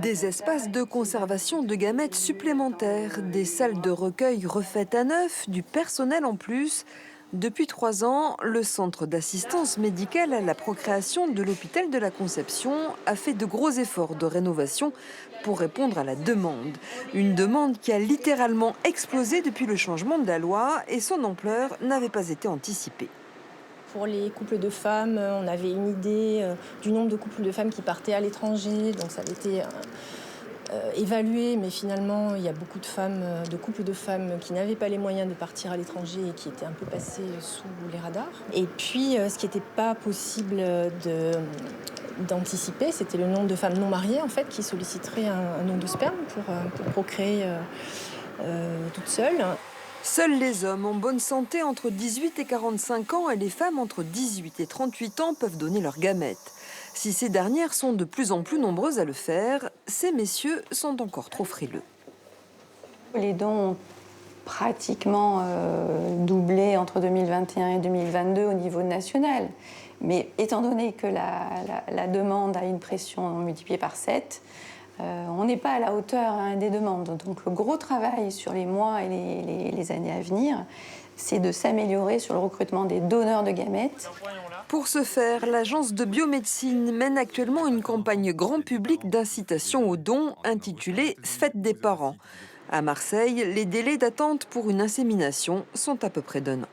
Des espaces de conservation de gamètes supplémentaires, des salles de recueil refaites à neuf, du personnel en plus. Depuis 3 ans, le centre d'assistance médicale à la procréation de l'hôpital de la Conception a fait de gros efforts de rénovation pour répondre à la demande. Une demande qui a littéralement explosé depuis le changement de la loi et son ampleur n'avait pas été anticipée. Pour les couples de femmes, on avait une idée du nombre de couples de femmes qui partaient à l'étranger, donc ça avait été évalué, mais finalement, il y a beaucoup de femmes, de couples de femmes qui n'avaient pas les moyens de partir à l'étranger et qui étaient un peu passées sous les radars. Et puis, ce qui n'était pas possible d'anticiper, c'était le nombre de femmes non mariées en fait, qui solliciteraient un don de sperme pour procréer toutes seules. Seuls les hommes en bonne santé entre 18 et 45 ans et les femmes entre 18 et 38 ans peuvent donner leurs gamètes. Si ces dernières sont de plus en plus nombreuses à le faire, ces messieurs sont encore trop frileux. Les dons ont pratiquement doublé entre 2021 et 2022 au niveau national. Mais étant donné que la demande a une pression multipliée par 7, on n'est pas à la hauteur des demandes. Donc le gros travail sur les mois et les années à venir, c'est de s'améliorer sur le recrutement des donneurs de gamètes. Pour ce faire, l'agence de biomédecine mène actuellement une campagne grand public d'incitation aux dons intitulée « Fête des parents ». À Marseille, les délais d'attente pour une insémination sont à peu près d'1 an.